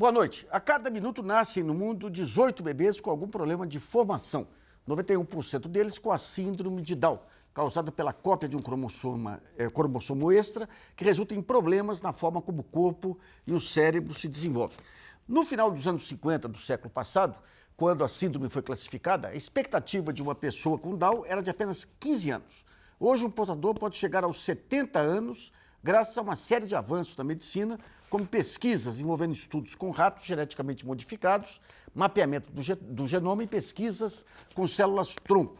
Boa noite. A cada minuto nascem no mundo 18 bebês com algum problema de formação. 91% deles com a síndrome de Down, causada pela cópia de um cromossomo extra, que resulta em problemas na forma como o corpo e o cérebro se desenvolvem. No final dos anos 50 do século passado, quando a síndrome foi classificada, a expectativa de uma pessoa com Down era de apenas 15 anos. Hoje, um portador pode chegar aos 70 anos, graças a uma série de avanços da medicina, como pesquisas envolvendo estudos com ratos geneticamente modificados, mapeamento do genoma e pesquisas com células-tronco.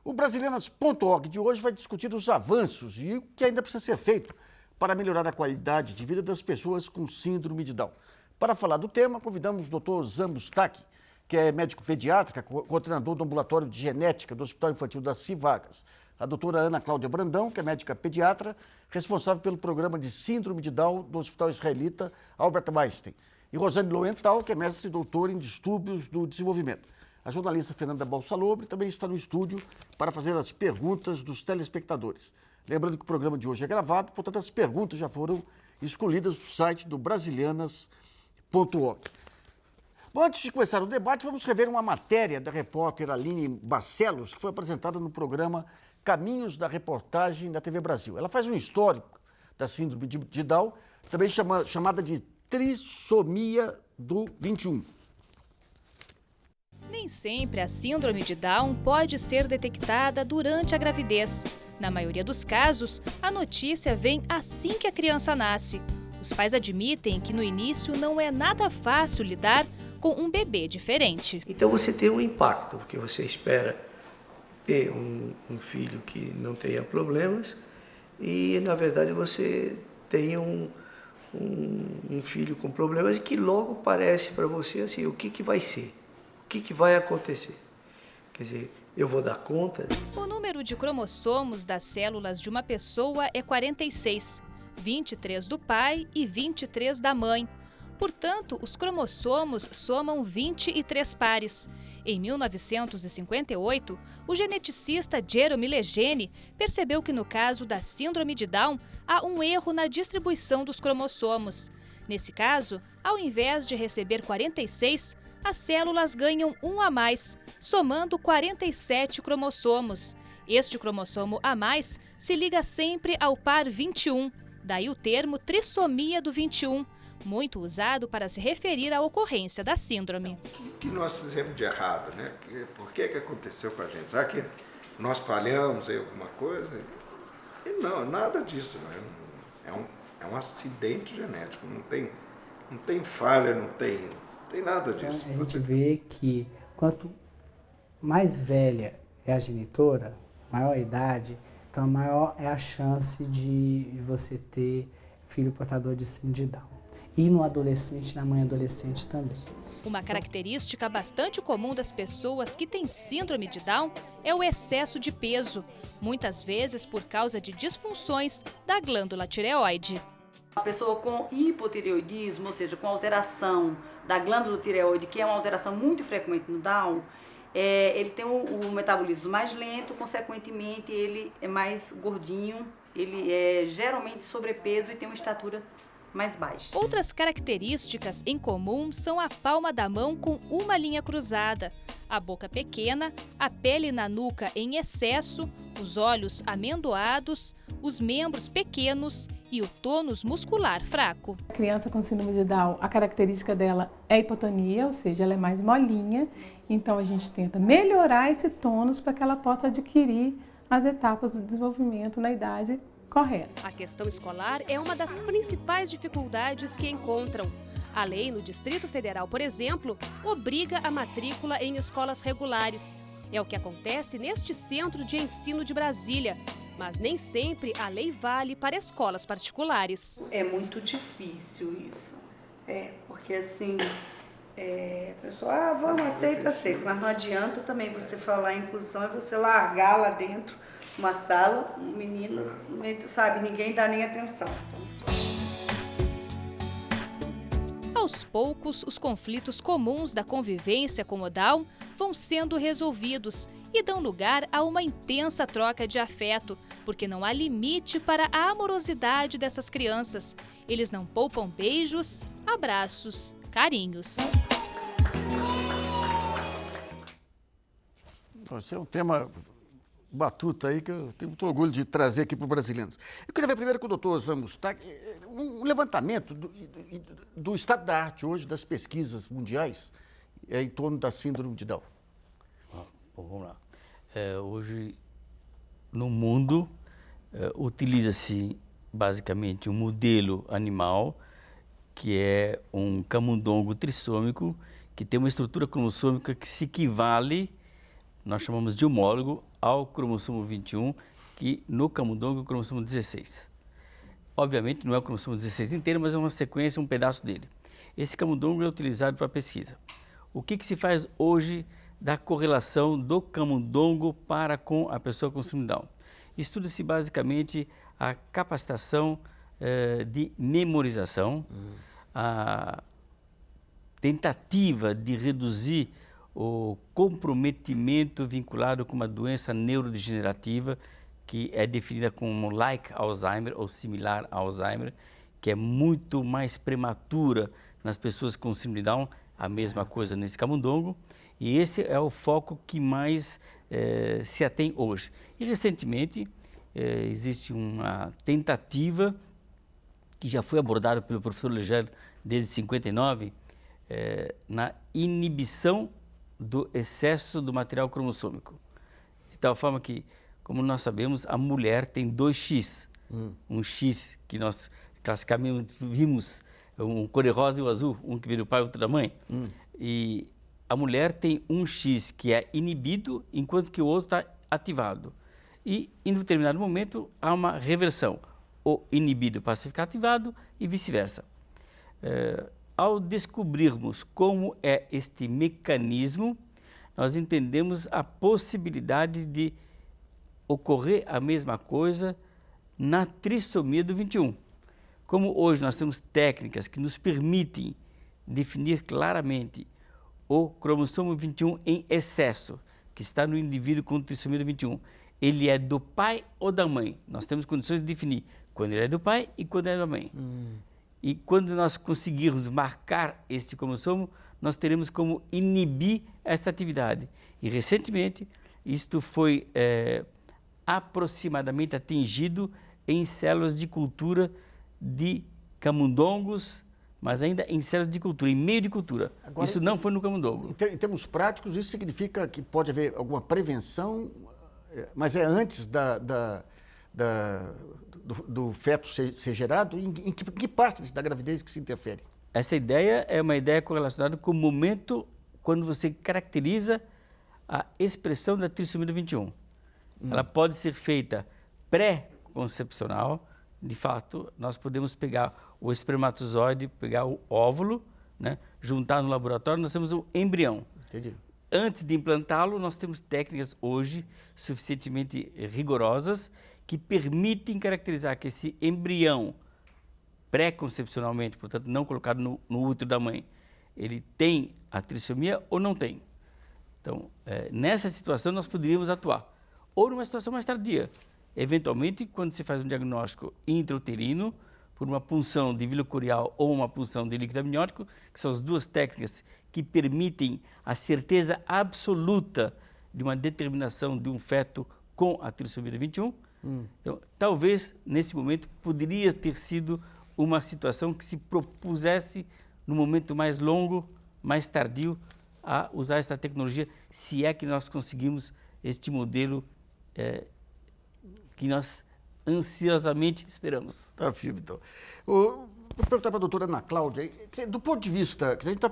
O Brasilianas.org de hoje vai discutir os avanços e o que ainda precisa ser feito para melhorar a qualidade de vida das pessoas com síndrome de Down. Para falar do tema, convidamos o Dr. Zambustaki, que é médico pediatra, coordenador do ambulatório de genética do Hospital Infantil Darcy Vargas. A doutora Ana Cláudia Brandão, que é médica pediatra, responsável pelo programa de síndrome de Down do Hospital Israelita Albert Einstein. E Rosane Lowenthal, que é mestre e doutora em distúrbios do desenvolvimento. A jornalista Fernanda Balsalobre também está no estúdio para fazer as perguntas dos telespectadores. Lembrando que o programa de hoje é gravado, portanto as perguntas já foram escolhidas do site do Brasilianas.org. Bom, antes de começar o debate, vamos rever uma matéria da repórter Aline Barcelos, que foi apresentada no programa Caminhos da Reportagem da TV Brasil. Ela faz um histórico da síndrome de Down, também chamada de trissomia do 21. Nem sempre a síndrome de Down pode ser detectada durante a gravidez. Na maioria dos casos, a notícia vem assim que a criança nasce. Os pais admitem que no início não é nada fácil lidar com um bebê diferente. Então você tem um impacto, porque você espera ter um filho que não tenha problemas e, na verdade, você tem um filho com problemas que logo parece para você assim, o que vai ser? O que vai acontecer? Quer dizer, eu vou dar conta? O número de cromossomos das células de uma pessoa é 46, 23 do pai e 23 da mãe. Portanto, os cromossomos somam 23 pares. Em 1958, o geneticista Jerome Legene percebeu que no caso da síndrome de Down, há um erro na distribuição dos cromossomos. Nesse caso, ao invés de receber 46, as células ganham um a mais, somando 47 cromossomos. Este cromossomo a mais se liga sempre ao par 21, daí o termo trissomia do 21. Muito usado para se referir à ocorrência da síndrome. O que nós fizemos de errado, né? Por que aconteceu com a gente? Será que nós falhamos em alguma coisa? E não, nada disso. Né? É um acidente genético, não tem falha, não tem nada disso. Então, a gente vê que quanto mais velha é a genitora, maior a idade, então maior é a chance de você ter filho portador de síndrome de Down. E no adolescente, na mãe adolescente também. Uma característica bastante comum das pessoas que têm síndrome de Down é o excesso de peso, muitas vezes por causa de disfunções da glândula tireoide. Uma pessoa com hipotireoidismo, ou seja, com alteração da glândula tireoide, que é uma alteração muito frequente no Down, ele tem o metabolismo mais lento, consequentemente ele é mais gordinho, ele é geralmente sobrepeso e tem uma estatura mais baixa. Outras características em comum são a palma da mão com uma linha cruzada, a boca pequena, a pele na nuca em excesso, os olhos amendoados, os membros pequenos e o tônus muscular fraco. A criança com síndrome de Down, a característica dela é a hipotonia, ou seja, ela é mais molinha, então a gente tenta melhorar esse tônus para que ela possa adquirir as etapas do desenvolvimento na idade correto. A questão escolar é uma das principais dificuldades que encontram. A lei no Distrito Federal, por exemplo, obriga a matrícula em escolas regulares. É o que acontece neste Centro de Ensino de Brasília. Mas nem sempre a lei vale para escolas particulares. É muito difícil isso. Porque assim, a pessoa, vamos, aceita. Mas não adianta também você falar em inclusão e você largar lá dentro uma sala, um menino, sabe, ninguém dá nem atenção. Aos poucos, os conflitos comuns da convivência com o Down vão sendo resolvidos e dão lugar a uma intensa troca de afeto, porque não há limite para a amorosidade dessas crianças. Eles não poupam beijos, abraços Carinhos. Esse é um tema batuta aí que eu tenho muito orgulho de trazer aqui para os brasileiros. Eu queria ver primeiro com o doutor Zamus, tá? Um levantamento do estado da arte hoje, das pesquisas mundiais, em torno da síndrome de Down. Bom, vamos lá. Hoje, no mundo, utiliza-se basicamente um modelo animal, que é um camundongo trissômico, que tem uma estrutura cromossômica que se equivale, nós chamamos de homólogo, ao cromossomo 21, que no camundongo é o cromossomo 16. Obviamente não é o cromossomo 16 inteiro, mas é uma sequência, um pedaço dele. Esse camundongo é utilizado para pesquisa. O que se faz hoje da correlação do camundongo para com a pessoa com síndrome de Down? Estuda-se basicamente a capacitação de memorização, a tentativa de reduzir o comprometimento vinculado com uma doença neurodegenerativa que é definida como like Alzheimer ou similar a Alzheimer, que é muito mais prematura nas pessoas com síndrome de Down, a mesma coisa nesse camundongo, e esse é o foco que mais se atém hoje. E recentemente existe uma tentativa que já foi abordada pelo professor Leger desde 59, na inibição do excesso do material cromossômico. De tal forma que, como nós sabemos, a mulher tem 2X. Um X que nós classicamente vimos, um cor-de-rosa e o azul, um que veio do pai e outro da mãe. E a mulher tem um X que é inibido, enquanto que o outro está ativado. E, em determinado momento, há uma reversão. O inibido passa a ficar ativado e vice-versa. Ao descobrirmos como é este mecanismo, nós entendemos a possibilidade de ocorrer a mesma coisa na trissomia do 21. Como hoje nós temos técnicas que nos permitem definir claramente o cromossomo 21 em excesso, que está no indivíduo com trissomia do 21, ele é do pai ou da mãe? Nós temos condições de definir quando ele é do pai e quando é da mãe. E quando nós conseguirmos marcar este cromossomo, nós teremos como inibir essa atividade. E recentemente, isto foi aproximadamente atingido em células de cultura de camundongos, mas ainda em células de cultura, em meio de cultura. Agora, isso não foi no camundongo. Em termos práticos, isso significa que pode haver alguma prevenção, mas é antes do feto ser gerado? Em que parte da gravidez que se interfere? Essa ideia é uma ideia correlacionada com o momento quando você caracteriza a expressão da trissomia do 21. Ela pode ser feita pré-concepcional. De fato, nós podemos pegar o espermatozoide, pegar o óvulo, né, juntar no laboratório, nós temos um embrião. Entendi. Antes de implantá-lo, nós temos técnicas hoje suficientemente rigorosas que permitem caracterizar que esse embrião, pré-concepcionalmente, portanto não colocado no útero da mãe, ele tem a trissomia ou não tem. Então, nessa situação nós poderíamos atuar. Ou numa situação mais tardia. Eventualmente, quando se faz um diagnóstico intrauterino, por uma punção de víleo curial ou uma punção de líquido amniótico, que são as duas técnicas que permitem a certeza absoluta de uma determinação de um feto com a trissomia 21. Então, talvez, nesse momento, poderia ter sido uma situação que se propusesse, no momento mais longo, mais tardio, a usar essa tecnologia, se é que nós conseguimos este modelo que nós ansiosamente esperamos. Tá firme, então. Vou perguntar para a doutora Ana Cláudia, do ponto de vista, que a gente está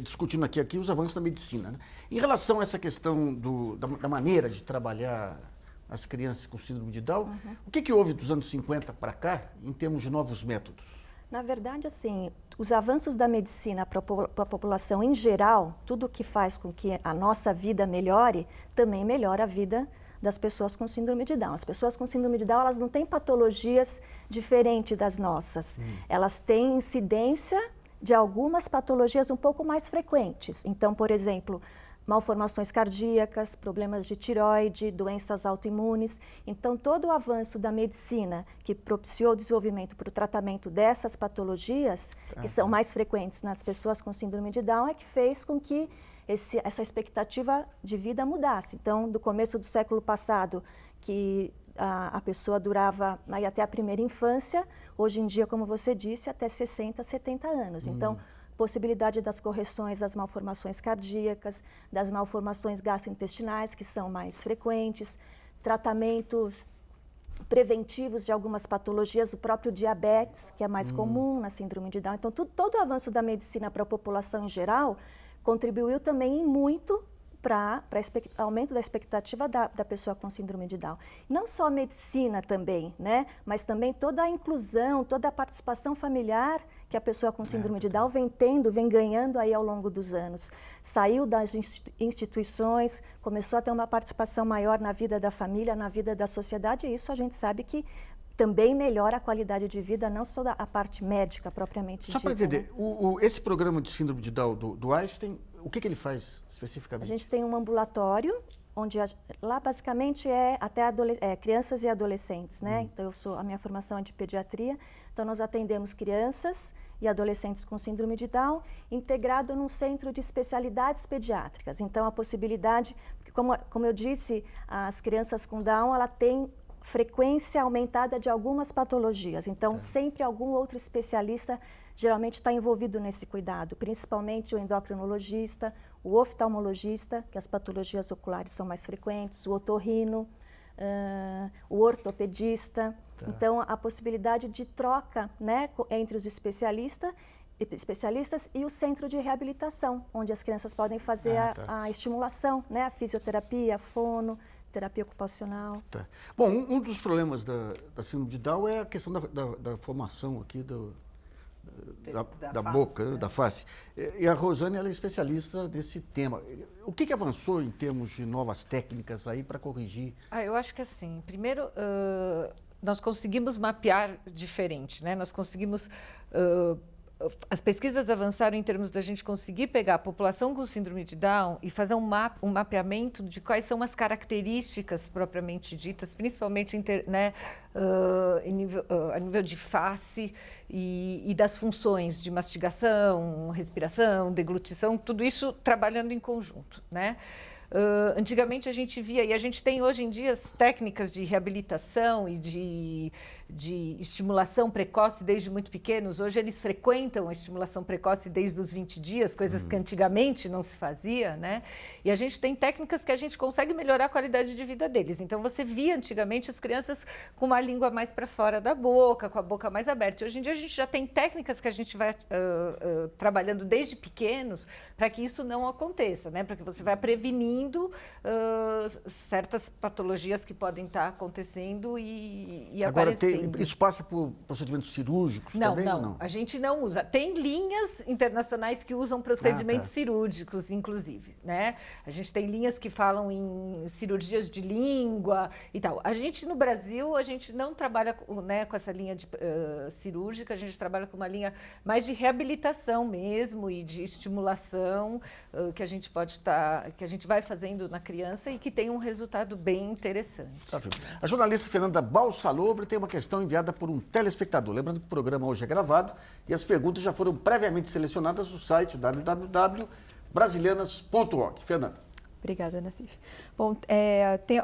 discutindo aqui os avanços da medicina, né? Em relação a essa questão da maneira de trabalhar as crianças com síndrome de Down, o que houve dos anos 50 para cá, em termos de novos métodos? Na verdade, assim, os avanços da medicina para a população em geral, tudo que faz com que a nossa vida melhore, também melhora a vida das pessoas com síndrome de Down. As pessoas com síndrome de Down, elas não têm patologias diferentes das nossas. Elas têm incidência de algumas patologias um pouco mais frequentes. Então, por exemplo, malformações cardíacas, problemas de tireoide, doenças autoimunes. Então, todo o avanço da medicina que propiciou o desenvolvimento para o tratamento dessas patologias, que são mais frequentes nas pessoas com síndrome de Down, é que fez com que essa expectativa de vida mudasse. Então, do começo do século passado, que a pessoa durava aí até a primeira infância, hoje em dia, como você disse, até 60, 70 anos. Então, possibilidade das correções das malformações cardíacas, das malformações gastrointestinais, que são mais frequentes, tratamentos preventivos de algumas patologias, o próprio diabetes, que é mais comum na síndrome de Down. Então, todo o avanço da medicina para a população em geral contribuiu também em muito para aumento da expectativa da pessoa com síndrome de Down. Não só a medicina também, né? Mas também toda a inclusão, toda a participação familiar que a pessoa com síndrome de Down vem ganhando aí ao longo dos anos. Saiu das instituições, começou a ter uma participação maior na vida da família, na vida da sociedade, e isso a gente sabe que também melhora a qualidade de vida, não só a parte médica propriamente dita. Só para entender, né? Esse programa de síndrome de Down do Einstein, o que ele faz especificamente? A gente tem um ambulatório, onde lá basicamente é até crianças e adolescentes, né? Então a minha formação é de pediatria, então nós atendemos crianças e adolescentes com síndrome de Down, integrado num centro de especialidades pediátricas. Então a possibilidade, como eu disse, as crianças com Down, ela tem frequência aumentada de algumas patologias, então sempre algum outro especialista geralmente está envolvido nesse cuidado, principalmente o endocrinologista, o oftalmologista, que as patologias oculares são mais frequentes, o otorrino, o ortopedista. Então, a possibilidade de troca, né, entre os especialistas e o centro de reabilitação, onde as crianças podem fazer a estimulação, né, a fisioterapia, a fono, terapia ocupacional. Bom, um dos problemas da síndrome de Down é a questão da formação aqui da boca, né? Da face. E a Rosane, ela é especialista nesse tema. O que avançou em termos de novas técnicas aí para corrigir? Eu acho que assim, primeiro, nós conseguimos mapear diferente, né? Nós conseguimos... as pesquisas avançaram em termos da gente conseguir pegar a população com síndrome de Down e fazer um mapeamento de quais são as características propriamente ditas, principalmente a nível de face e das funções de mastigação, respiração, deglutição, tudo isso trabalhando em conjunto, né? Antigamente a gente via, e a gente tem hoje em dia as técnicas de reabilitação e de estimulação precoce desde muito pequenos. Hoje eles frequentam a estimulação precoce desde os 20 dias, coisas que antigamente não se fazia, né? E a gente tem técnicas que a gente consegue melhorar a qualidade de vida deles. Então você via antigamente as crianças com uma língua mais para fora da boca, com a boca mais aberta. E hoje em dia a gente já tem técnicas que a gente vai trabalhando desde pequenos para que isso não aconteça, né? Para que você vai prevenindo certas patologias que podem estar acontecendo e Agora, aparecendo. Isso passa por procedimentos cirúrgicos também? Não, a gente não usa. Tem linhas internacionais que usam procedimentos cirúrgicos, inclusive, né? A gente tem linhas que falam em cirurgias de língua e tal. A gente, no Brasil, a gente não trabalha, né, com essa linha cirúrgica, a gente trabalha com uma linha mais de reabilitação mesmo e de estimulação que a gente que a gente vai fazendo na criança e que tem um resultado bem interessante. A jornalista Fernanda Balsalobre tem uma questão enviada por um telespectador. Lembrando que o programa hoje é gravado e as perguntas já foram previamente selecionadas no site www.brasilianas.org. Fernanda. Obrigada, Nassif. Bom,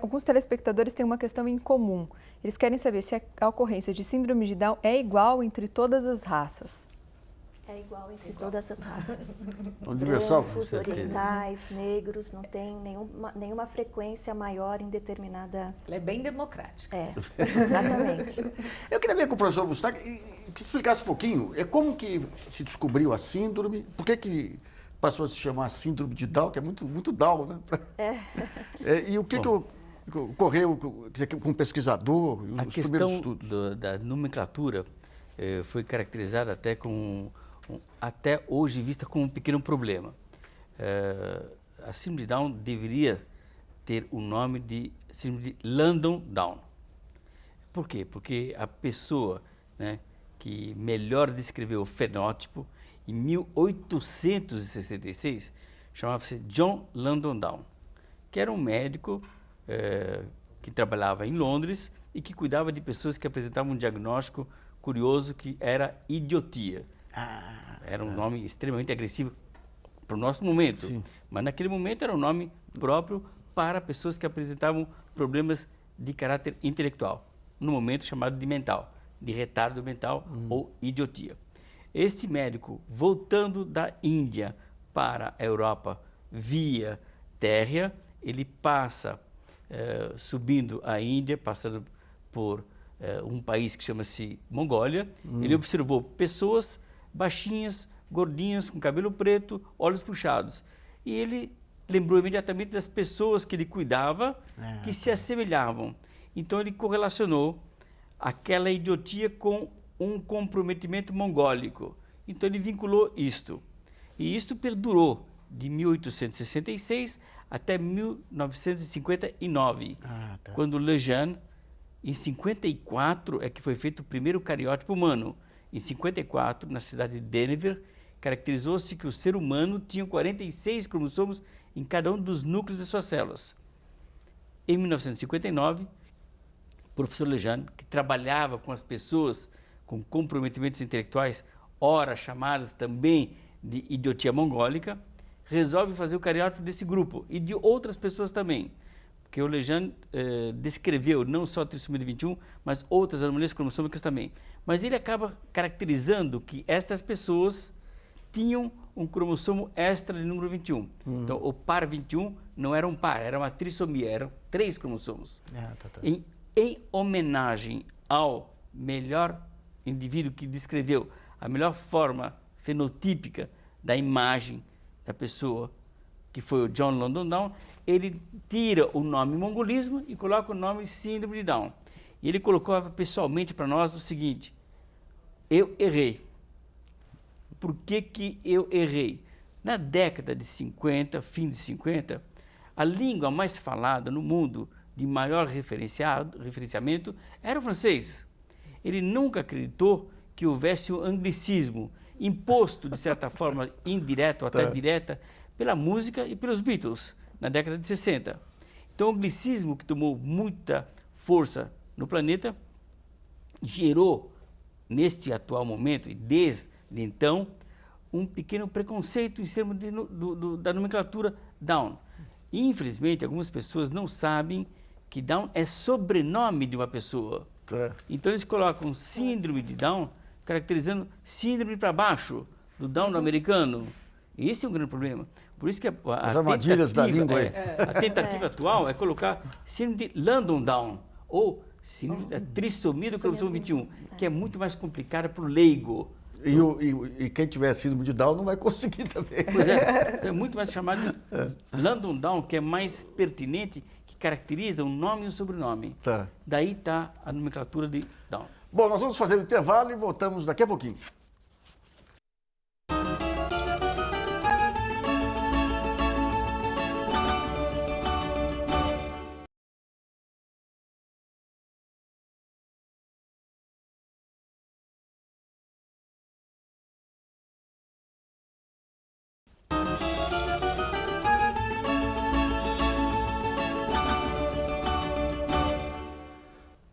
alguns telespectadores têm uma questão em comum. Eles querem saber se a ocorrência de síndrome de Down é igual entre todas as raças. É igual entre todas as raças. Universal. Brancos, orientais, negros, não tem nenhuma frequência maior em determinada... Ela é bem democrática. Exatamente. Eu queria ver com o professor Gustavo que explicasse um pouquinho como que se descobriu a síndrome, por que passou a se chamar síndrome de Down, que é muito Down, né? E o que ocorreu com o pesquisador e os primeiros estudos? A questão da nomenclatura foi caracterizada até hoje vista como um pequeno problema. A síndrome de Down deveria ter o nome de síndrome de Landau-Down. Por quê? Porque a pessoa, né, que melhor descreveu o fenótipo, em 1866, chamava-se John Langdon Down, que era um médico que trabalhava em Londres e que cuidava de pessoas que apresentavam um diagnóstico curioso que era idiotia. Era um nome extremamente agressivo para o nosso momento, sim, mas naquele momento era um nome próprio para pessoas que apresentavam problemas de caráter intelectual, no momento chamado de mental, de retardo mental ou idiotia. Este médico, voltando da Índia para a Europa via terra, ele passa subindo a Índia, passando por um país que chama-se Mongólia. Ele observou pessoas baixinhas, gordinhas, com cabelo preto, olhos puxados. E ele lembrou imediatamente das pessoas que ele cuidava, que se assemelhavam. Então ele correlacionou aquela idiotia com um comprometimento mongólico. Então ele vinculou isto. E isto perdurou de 1866 até 1959, quando Lejeune, em 54, é que foi feito o primeiro cariótipo humano. Em 54, na cidade de Denver, caracterizou-se que o ser humano tinha 46 cromossomos em cada um dos núcleos de suas células. Em 1959, o professor Lejeune, que trabalhava com as pessoas com comprometimentos intelectuais, ora chamadas também de idiotia mongólica, resolve fazer o cariótipo desse grupo e de outras pessoas também. Porque o Lejeune descreveu não só a trissomia 21, mas outras anomalias cromossômicas também. Mas ele acaba caracterizando que estas pessoas tinham um cromossomo extra de número 21. Então, o par 21 não era um par, era uma trissomia, eram 3 cromossomos. Em homenagem ao melhor indivíduo que descreveu a melhor forma fenotípica da imagem da pessoa, que foi o John Langdon Down, ele tira o nome mongolismo e coloca o nome síndrome de Down. E ele colocou pessoalmente para nós o seguinte: eu errei. Por que eu errei? Na década de 50, fim de 50, a língua mais falada no mundo de maior referenciamento era o francês. Ele nunca acreditou que houvesse um anglicismo imposto, de certa forma, indireta ou até direta, pela música e pelos Beatles, na década de 60. Então, o anglicismo, que tomou muita força no planeta, gerou, neste atual momento, e desde então, um pequeno preconceito em cima da nomenclatura Down. E, infelizmente, algumas pessoas não sabem que Down é sobrenome de uma pessoa. Então, eles colocam síndrome de Down, caracterizando síndrome para baixo, do Down americano. E esse é um grande problema. Por isso que as armadilhas da língua a tentativa atual é colocar síndrome de Langdon Down, ou síndrome da trissomia do cromossomo 21, que é muito mais complicada para o leigo. E quem tiver síndrome de Down não vai conseguir também. Pois é, é muito mais chamado de Langdon Down, que é mais pertinente, que caracteriza um nome e um sobrenome. Daí está a nomenclatura de Down. Bom, nós vamos fazer um intervalo e voltamos daqui a pouquinho.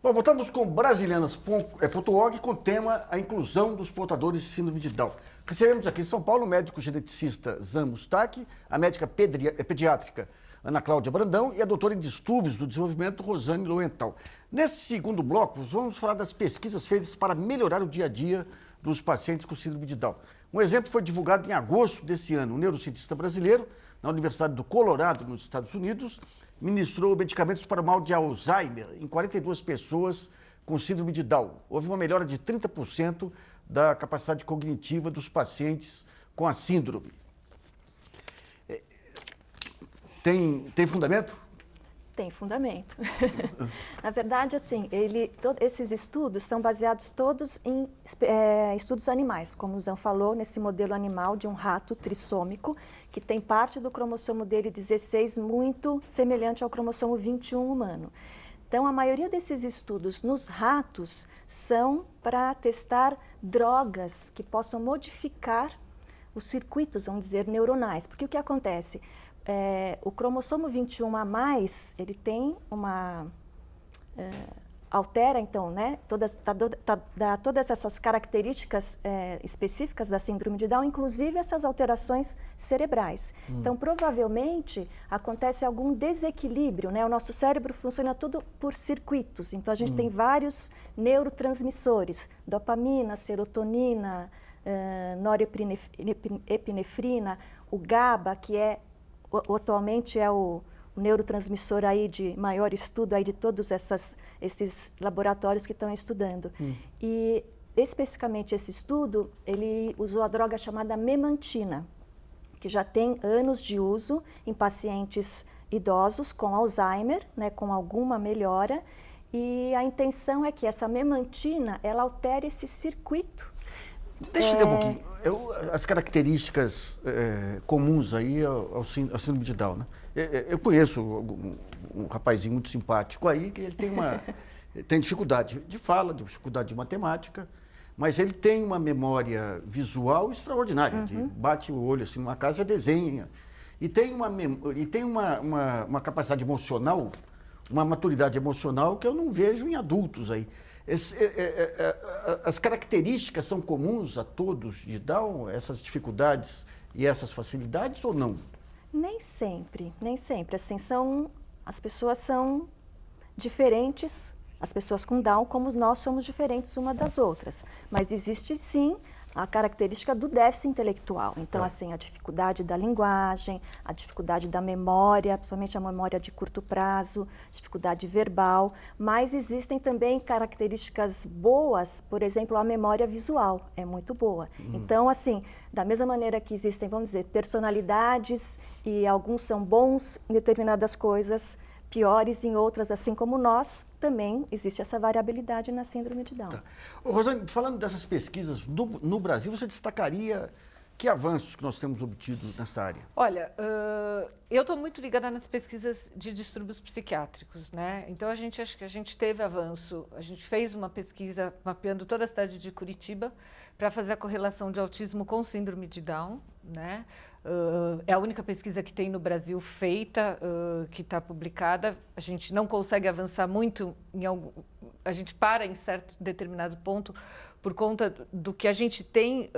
Bom, voltamos com brasilianas.org com o tema a inclusão dos portadores de síndrome de Down. Recebemos aqui em São Paulo o médico geneticista Zan Mustaki, a médica pediátrica Ana Cláudia Brandão e a doutora em distúrbios do desenvolvimento Rosane Lowenthal. Neste segundo bloco, vamos falar das pesquisas feitas para melhorar o dia a dia dos pacientes com síndrome de Down. Um exemplo foi divulgado em agosto desse ano. Um neurocientista brasileiro, na Universidade do Colorado, nos Estados Unidos, ministrou medicamentos para o mal de Alzheimer em 42 pessoas com síndrome de Down. Houve uma melhora de 30% da capacidade cognitiva dos pacientes com a síndrome. Tem fundamento? Tem fundamento. Na verdade, assim, esses estudos são baseados todos em estudos animais, como o Zan falou, nesse modelo animal de um rato trissômico, que tem parte do cromossomo dele 16 muito semelhante ao cromossomo 21 humano. Então, a maioria desses estudos nos ratos são para testar drogas que possam modificar os circuitos, vamos dizer, neuronais. Porque o que acontece? O cromossomo 21 a mais, ele tem uma... altera, então, né, dá todas essas características específicas da síndrome de Down, inclusive essas alterações cerebrais. Então, provavelmente, acontece algum desequilíbrio, né? O nosso cérebro funciona tudo por circuitos. Então, a gente tem vários neurotransmissores, dopamina, serotonina, norepinefrina, o GABA, que atualmente é o neurotransmissor aí de maior estudo aí de todos esses laboratórios que estão estudando. E especificamente esse estudo, ele usou a droga chamada memantina, que já tem anos de uso em pacientes idosos com Alzheimer, né, com alguma melhora, e a intenção é que essa memantina, ela altere esse circuito. Deixa eu entender um pouquinho. As características comuns aí ao síndrome de Down, né? Eu conheço um rapazinho muito simpático aí, que ele tem dificuldade de fala, dificuldade de matemática, mas ele tem uma memória visual extraordinária. Bate o olho assim numa casa, já desenha. E tem uma capacidade emocional, uma maturidade emocional que eu não vejo em adultos aí. As características são comuns a todos de Down, essas dificuldades e essas facilidades ou não? Nem sempre, nem sempre. Assim, as pessoas são diferentes, as pessoas com Down, como nós somos diferentes uma das outras. Mas existe, sim, a característica do déficit intelectual. Então, assim, a dificuldade da linguagem, a dificuldade da memória, principalmente a memória de curto prazo, dificuldade verbal, mas existem também características boas, por exemplo, a memória visual é muito boa. Então, assim, da mesma maneira que existem, vamos dizer, personalidades e alguns são bons em determinadas coisas, piores em outras, assim como nós, também existe essa variabilidade na síndrome de Down. Rosane, falando dessas pesquisas, no Brasil, você destacaria que avanços que nós temos obtido nessa área? Olha, eu estou muito ligada nas pesquisas de distúrbios psiquiátricos, né? Então, acho que a gente teve avanço. A gente fez uma pesquisa mapeando toda a cidade de Curitiba para fazer a correlação de autismo com síndrome de Down, né? É a única pesquisa que tem no Brasil feita, que está publicada. A gente não consegue avançar muito a gente para em certo determinado ponto por conta do que a gente tem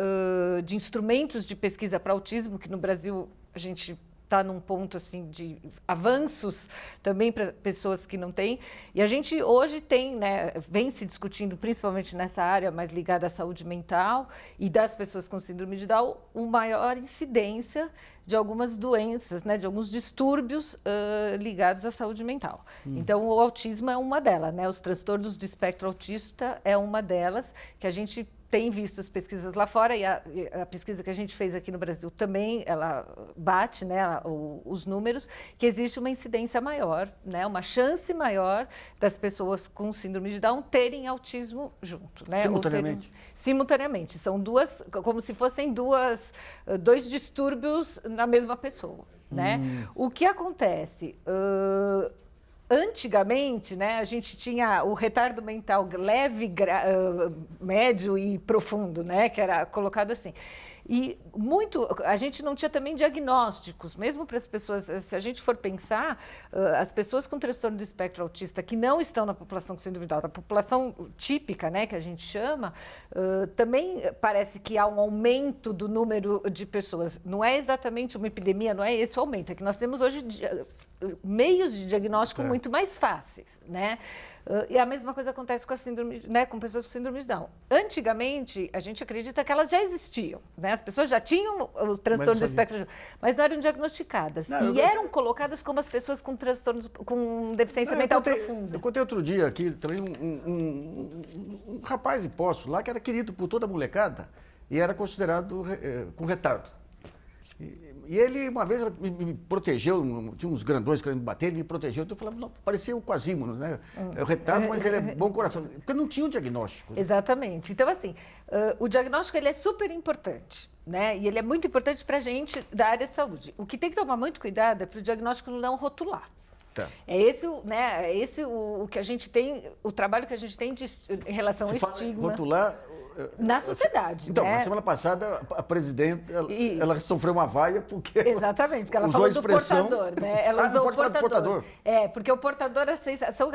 de instrumentos de pesquisa para autismo, que no Brasil a gente está num ponto assim de avanços também para pessoas que não têm. E a gente hoje tem, né, vem se discutindo, principalmente nessa área mais ligada à saúde mental e das pessoas com síndrome de Down, uma maior incidência de algumas doenças, né, de alguns distúrbios ligados à saúde mental. Então, o autismo é uma delas, né? Os transtornos do espectro autista é uma delas, que a gente tem visto as pesquisas lá fora, e a pesquisa que a gente fez aqui no Brasil também, ela bate, né, os números, que existe uma incidência maior, né, uma chance maior das pessoas com síndrome de Down terem autismo junto. Né, simultaneamente? Simultaneamente. São duas, como se fossem dois distúrbios na mesma pessoa. Né? O que acontece? Antigamente, né, a gente tinha o retardo mental leve, médio e profundo, né, que era colocado assim. E a gente não tinha também diagnósticos, mesmo para as pessoas, se a gente for pensar, as pessoas com transtorno do espectro autista que não estão na população com síndrome de Down, a população típica, né, que a gente chama, também parece que há um aumento do número de pessoas. Não é exatamente uma epidemia, não é esse o aumento, é que nós temos hoje meios de diagnóstico muito mais fáceis, né? E a mesma coisa acontece com a síndrome, né, com pessoas com síndrome de Down. Antigamente, a gente acredita que elas já existiam, né? As pessoas já tinham os transtornos do espectro, mas não eram diagnosticadas. Eram colocadas como as pessoas com transtornos, com deficiência mental profunda. Eu contei outro dia aqui também um rapaz em Poços lá que era querido por toda a molecada e era considerado com retardo. E ele, uma vez, me protegeu, tinha uns grandões querendo me bater, ele me protegeu, então eu falava, não, parecia o Quasímodo, né? É o retardo, mas ele é bom coração, porque não tinha um diagnóstico. Né? Exatamente. Então, assim, o diagnóstico ele é super importante, né? E ele é muito importante para a gente da área de saúde. O que tem que tomar muito cuidado é para o diagnóstico não rotular. Tá. É esse, né, o que a gente tem, o trabalho que a gente tem em relação ao estigma. Rotular Na sociedade, então, né? na semana passada, a presidente, ela sofreu uma vaia porque... Exatamente, porque ela usou falou a expressão... do portador, né? Ela usou não o pode falar do portador. Porque o portador, a sensação,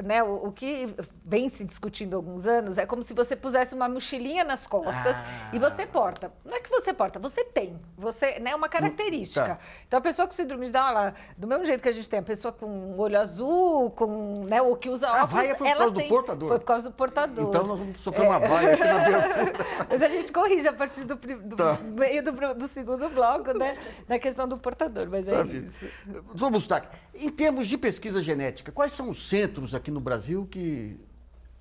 né? O que vem se discutindo há alguns anos é como se você pusesse uma mochilinha nas costas e você porta. Não é que você porta, você tem. Você, né? É uma característica. Tá. Então, a pessoa com síndrome de Down, ela, do mesmo jeito que a gente tem a pessoa com olho azul, com, né? O que usa óculos, A vaia foi por causa do portador. Foi por causa do portador. Então, nós vamos sofrer uma vaia aqui na abertura. Mas a gente corrige a partir do meio do segundo bloco, né? Na questão do portador, mas é isso. Doutor Mustak, em termos de pesquisa genética, quais são os centros aqui no Brasil que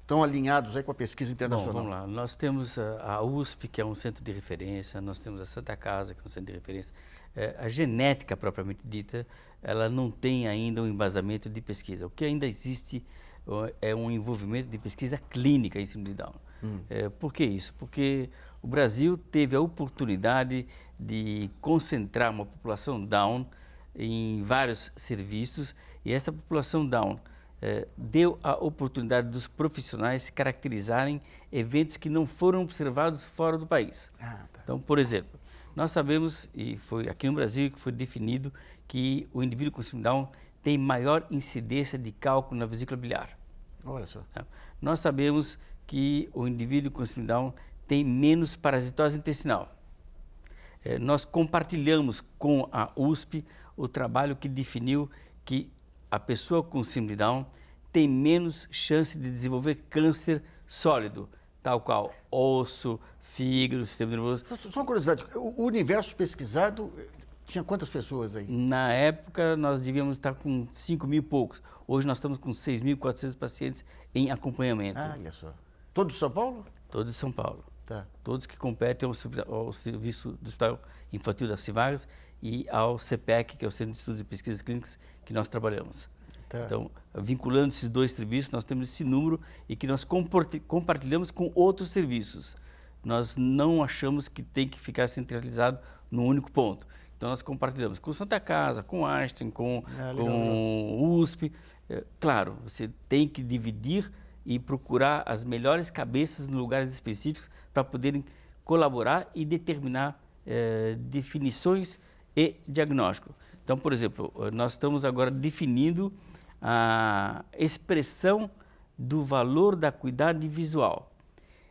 estão alinhados aí com a pesquisa internacional? Bom, vamos lá. Nós temos a USP, que é um centro de referência, nós temos a Santa Casa, que é um centro de referência. A genética, propriamente dita, ela não tem ainda um embasamento de pesquisa. O que ainda existe é um envolvimento de pesquisa clínica em síndrome de Down. Por que isso? Porque o Brasil teve a oportunidade de concentrar uma população Down em vários serviços e essa população Down deu a oportunidade dos profissionais caracterizarem eventos que não foram observados fora do país. Então, por exemplo, nós sabemos, e foi aqui no Brasil que foi definido, que o indivíduo com síndrome de Down tem maior incidência de cálculo na vesícula biliar. Olha só. Nós sabemos que o indivíduo com síndrome de Down tem menos parasitose intestinal. Nós compartilhamos com a USP o trabalho que definiu que a pessoa com síndrome de Down tem menos chance de desenvolver câncer sólido, tal qual osso, fígado, sistema nervoso. Só uma curiosidade, o universo pesquisado tinha quantas pessoas aí? Na época, nós devíamos estar com 5.000 e poucos. Hoje, nós estamos com 6.400 pacientes em acompanhamento. Olha só. Todos de São Paulo? Todos de São Paulo. Tá. Todos que competem ao serviço do Hospital Infantil da Civagas e ao CPEC, que é o Centro de Estudos e Pesquisas Clínicas, que nós trabalhamos. Tá. Então, vinculando esses dois serviços, nós temos esse número e que nós compartilhamos com outros serviços. Nós não achamos que tem que ficar centralizado num único ponto. Então, nós compartilhamos com Santa Casa, com Einstein, com USP. Claro, você tem que dividir e procurar as melhores cabeças em lugares específicos para poderem colaborar e determinar definições e diagnóstico. Então, por exemplo, nós estamos agora definindo a expressão do valor da acuidade visual.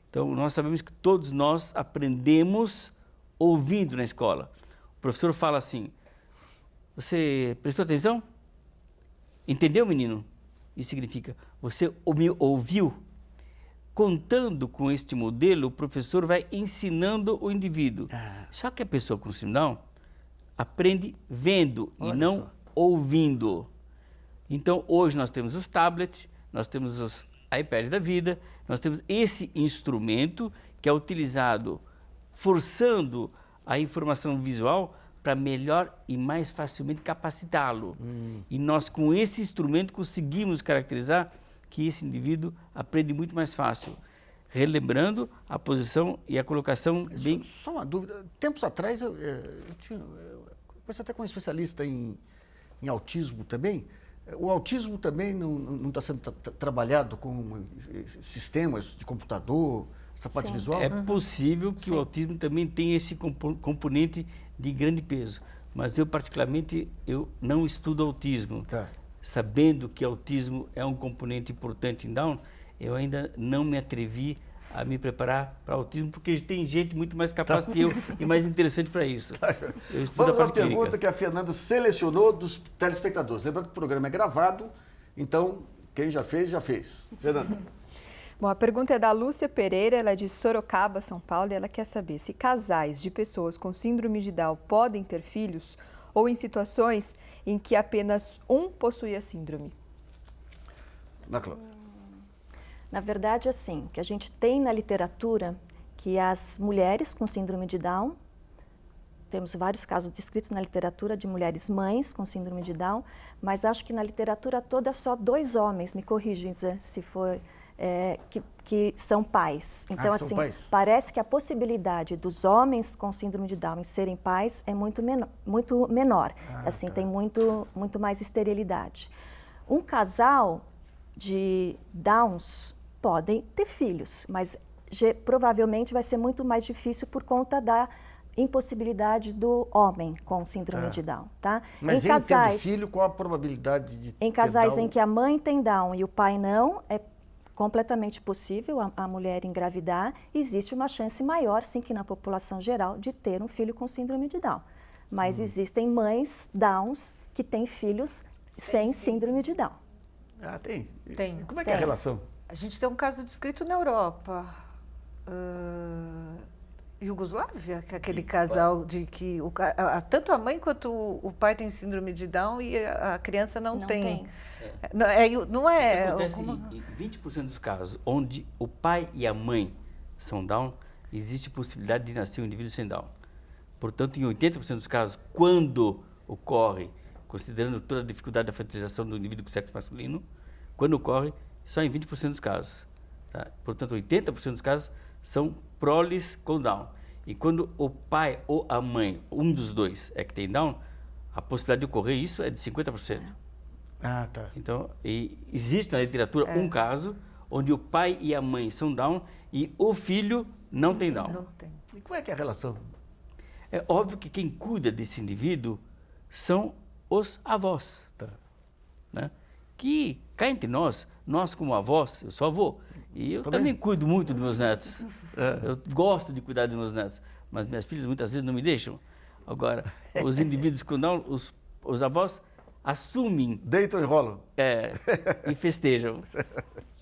Então, nós sabemos que todos nós aprendemos ouvindo na escola. O professor fala assim, você prestou atenção? Entendeu, menino? Isso significa, você me ouviu? Contando com este modelo, o professor vai ensinando o indivíduo. Só que a pessoa com síndrome de Down aprende vendo e não ouvindo. Então, hoje nós temos os tablets, nós temos os iPads da vida, nós temos esse instrumento que é utilizado forçando a informação visual para melhor e mais facilmente capacitá-lo. E nós, com esse instrumento, conseguimos caracterizar que esse indivíduo aprende muito mais fácil, relembrando a posição e a colocação bem... Só uma dúvida. Tempos atrás, eu conversei até com um especialista em autismo também. O autismo também não está sendo trabalhado com sistemas de computador, essa parte visual? É possível que o autismo também tenha esse componente de grande peso, mas eu particularmente não estudo autismo. Sabendo que autismo é um componente importante em Down, eu ainda não me atrevi a me preparar para autismo, porque tem gente muito mais capaz que eu e mais interessante para isso. Eu estudo Vamos a uma pergunta que a Fernanda selecionou dos telespectadores. Lembrando que o programa é gravado, então quem já fez, já fez. Fernanda. Bom, a pergunta é da Lúcia Pereira, ela é de Sorocaba, São Paulo, e ela quer saber se casais de pessoas com síndrome de Down podem ter filhos ou em situações em que apenas um possui a síndrome. Na verdade, assim, o que a gente tem na literatura, que as mulheres com síndrome de Down, temos vários casos descritos na literatura de mulheres mães com síndrome de Down, mas acho que na literatura toda só 2 homens, me corrigem, Zé, se for, que são pais. Então, assim, parece que a possibilidade dos homens com síndrome de Down em serem pais é muito menor. Assim, tem muito mais esterilidade. Um casal de Downs podem ter filhos, mas provavelmente vai ser muito mais difícil por conta da impossibilidade do homem com síndrome de Down, tá? Mas em casais, tendo filho, qual a probabilidade de em ter casais Down? em que a mãe tem Down e o pai não, é completamente possível a mulher engravidar. Existe uma chance maior, sim, que na população geral, de ter um filho com síndrome de Down. Mas existem mães Downs que têm filhos sem síndrome de Down. Ah, tem? Tem. Como é que é a relação? A gente tem um caso descrito na Europa. Iugoslávia, que é aquele casal de que tanto a mãe quanto o pai tem síndrome de Down e a criança não tem. Não é. Isso acontece em 20% dos casos, onde o pai e a mãe são Down, existe possibilidade de nascer um indivíduo sem Down. Portanto, em 80% dos casos, quando ocorre, considerando toda a dificuldade da fertilização do indivíduo com sexo masculino, quando ocorre, só em 20% dos casos. Tá? Portanto, 80% dos casos são proles com Down. E quando o pai ou a mãe, um dos dois, é que tem Down, a possibilidade de ocorrer isso é de 50%. Ah, tá. Então, existe na literatura um caso onde o pai e a mãe são Down e o filho não tem Down. Não tem. E como é que é a relação? É óbvio que quem cuida desse indivíduo são os avós. Tá. Né? Que, cá entre nós como avós, eu sou avô, e eu também cuido muito dos meus netos. Eu gosto de cuidar dos meus netos, mas minhas filhas muitas vezes não me deixam. Agora, os indivíduos com Down, os avós assumem... Deitam e rolam. E festejam.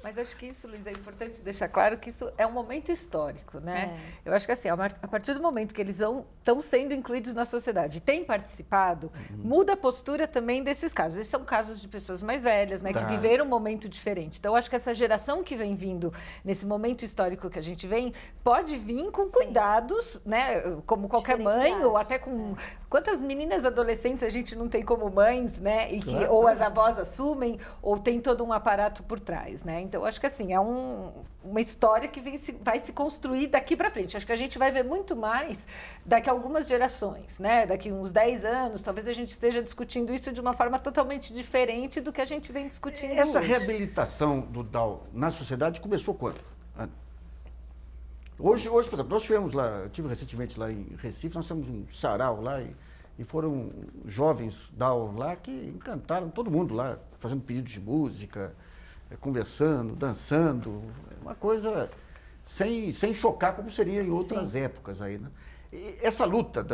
Mas acho que isso, Luiz, é importante deixar claro que isso é um momento histórico, né? Eu acho que assim, a partir do momento que eles estão sendo incluídos na sociedade e têm participado, muda a postura também desses casos. Esses são casos de pessoas mais velhas, né? Que viveram um momento diferente. Então, eu acho que essa geração que vem vindo nesse momento histórico que a gente vem, pode vir com cuidados, né? Como qualquer mãe, ou até com... Quantas meninas adolescentes a gente não tem como mães, né? E que ou as avós assumem, ou tem todo um aparato por trás, né? Então, acho que assim, é uma história que vai se construir daqui para frente. Acho que a gente vai ver muito mais daqui a algumas gerações, né? Daqui uns 10 anos, talvez a gente esteja discutindo isso de uma forma totalmente diferente do que a gente vem discutindo Essa hoje. reabilitação do Down na sociedade começou quando? Hoje, por exemplo, nós tivemos lá, eu estive recentemente lá em Recife, nós temos um sarau lá e foram jovens Down lá que encantaram todo mundo lá, fazendo pedidos de música, conversando, dançando, uma coisa sem chocar como seria em outras épocas aí, né? E essa luta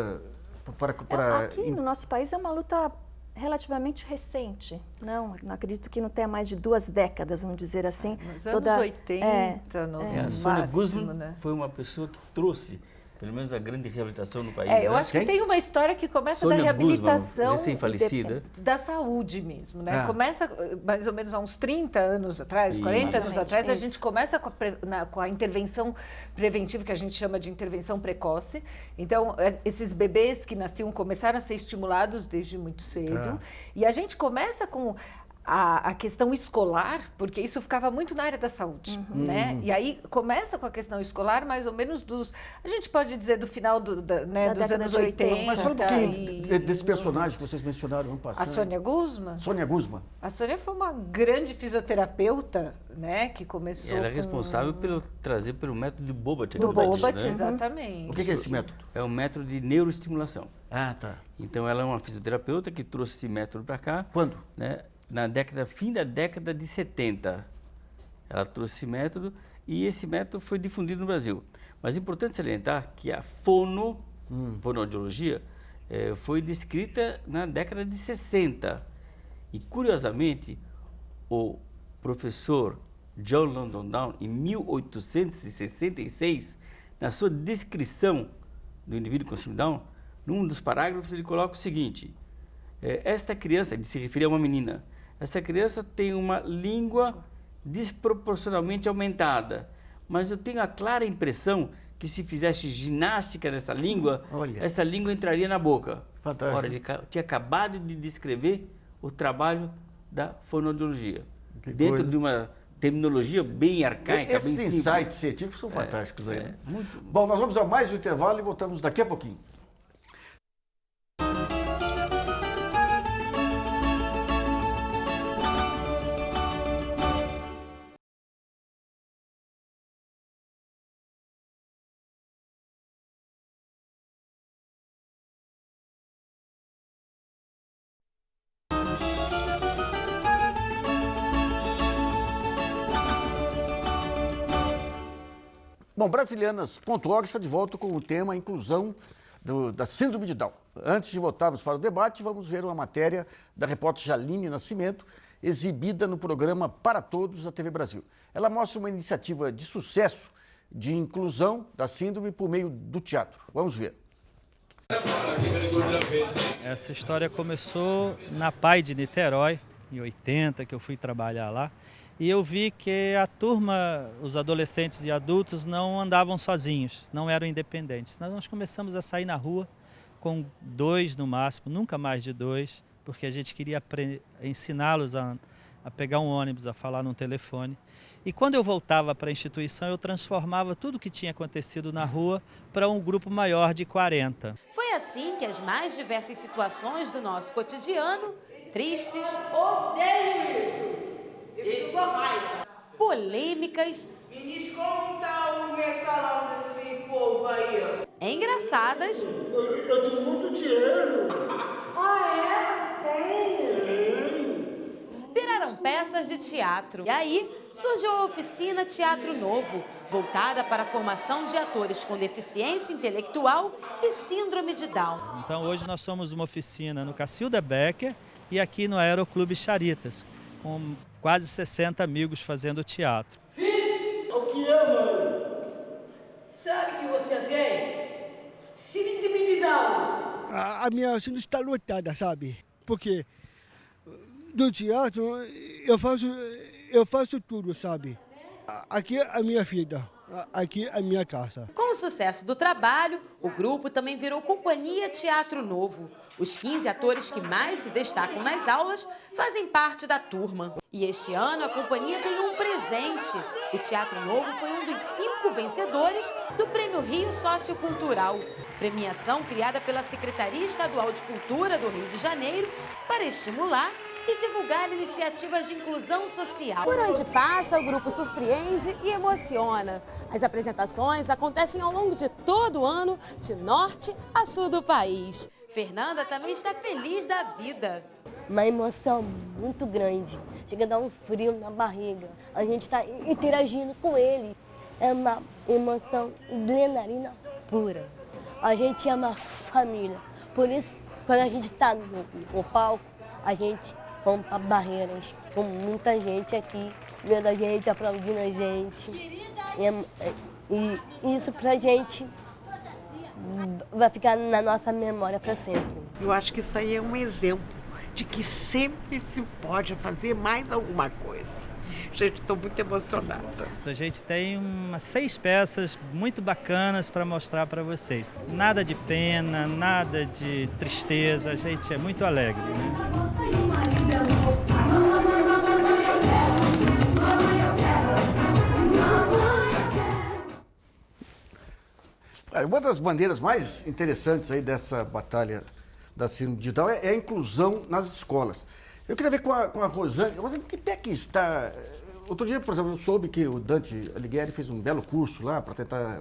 para aqui no nosso país é uma luta relativamente recente, não acredito que não tenha mais de 2 décadas, vamos dizer assim. Nos anos 80, no A Sônia máximo, Guzman, né? Foi uma pessoa que trouxe, pelo menos, a grande reabilitação no país. Eu acho que tem uma história que começa Sônia da reabilitação recém-falecida. da saúde mesmo, né? Começa mais ou menos há uns 30 anos atrás, 40 anos atrás, a gente começa com a intervenção preventiva, que a gente chama de intervenção precoce. Então, esses bebês que nasciam começaram a ser estimulados desde muito cedo. E a gente começa com a questão escolar, porque isso ficava muito na área da saúde, né? E aí começa com a questão escolar, mais ou menos a gente pode dizer do final dos anos 80. Mas fala um pouquinho desse personagem que vocês mencionaram ano passado. A Sônia Guzman? Sônia Guzman. A Sônia foi uma grande fisioterapeuta, né? Que começou Ela é responsável pelo trazer pelo método de Bobat. Do Bobat, né? exatamente. O que é esse método? É um método de neuroestimulação. Ah, tá. Então, ela é uma fisioterapeuta que trouxe esse método para cá. Quando? Né? Fim da década de 70. Ela trouxe esse método e esse método foi difundido no Brasil. Mas é importante salientar que a fonoaudiologia foi descrita na década de 60. E, curiosamente, o professor John London Down, em 1866, na sua descrição do indivíduo com síndrome Down, num dos parágrafos ele coloca o seguinte: esta criança, ele se referia a uma menina, essa criança tem uma língua desproporcionalmente aumentada, mas eu tenho a clara impressão que se fizesse ginástica nessa língua, essa língua entraria na boca. Fantástico. Ora, ele tinha acabado de descrever o trabalho da fonoaudiologia, dentro de uma terminologia bem arcaica, bem simples. Esses insights científicos são fantásticos aí, né? Muito. Bom, nós vamos a mais um intervalo e voltamos daqui a pouquinho. Bom, Brasilianas.org está de volta com o tema inclusão da síndrome de Down. Antes de voltarmos para o debate, vamos ver uma matéria da repórter Jaline Nascimento, exibida no programa Para Todos da TV Brasil. Ela mostra uma iniciativa de sucesso de inclusão da síndrome por meio do teatro. Vamos ver. Essa história começou na PAI de Niterói, em 80, que eu fui trabalhar lá. E eu vi que a turma, os adolescentes e adultos, não andavam sozinhos, não eram independentes. Nós começamos a sair na rua com 2 no máximo, nunca mais de 2, porque a gente queria ensiná-los a pegar um ônibus, a falar num telefone. E quando eu voltava para a instituição, eu transformava tudo o que tinha acontecido na rua para um grupo maior de 40. Foi assim que as mais diversas situações do nosso cotidiano, tristes, polêmicas, engraçadas, eu tenho muito dinheiro. viraram peças de teatro. E aí surgiu a oficina Teatro Novo, voltada para a formação de atores com deficiência intelectual e síndrome de Down. Então hoje nós somos uma oficina no Cacilda Becker e aqui no Aeroclube Charitas, com quase 60 amigos fazendo teatro. O que é, mãe? Sabe que você tem? Síndrome de Down. A minha agenda está lotada, sabe? Porque do teatro eu faço tudo, sabe? Aqui é a minha vida, aqui é a minha casa. Com o sucesso do trabalho, o grupo também virou Companhia Teatro Novo. Os 15 atores que mais se destacam nas aulas fazem parte da turma. E este ano a companhia ganhou um presente. O Teatro Novo foi um dos 5 vencedores do Prêmio Rio Sociocultural. Premiação criada pela Secretaria Estadual de Cultura do Rio de Janeiro para estimular e divulgar iniciativas de inclusão social. Por onde passa, o grupo surpreende e emociona. As apresentações acontecem ao longo de todo o ano, de norte a sul do país. Fernanda também está feliz da vida. Uma emoção muito grande. Chega a dar um frio na barriga. A gente está interagindo com ele. É uma emoção adrenalina pura. A gente é uma família. Por isso, quando a gente está no palco, a gente rompa barreiras, com muita gente aqui, vendo a gente, aplaudindo a gente. E isso pra gente vai ficar na nossa memória para sempre. Eu acho que isso aí é um exemplo de que sempre se pode fazer mais alguma coisa. Gente, estou muito emocionada. A gente tem umas 6 peças muito bacanas para mostrar para vocês. Nada de pena, nada de tristeza, a gente é muito alegre, né? Uma das bandeiras mais interessantes aí dessa batalha da síndrome de Down é a inclusão nas escolas. Eu queria ver com a Rosane. Rosane, que pé que está... Outro dia, por exemplo, eu soube que o Dante Alighieri fez um belo curso lá para tentar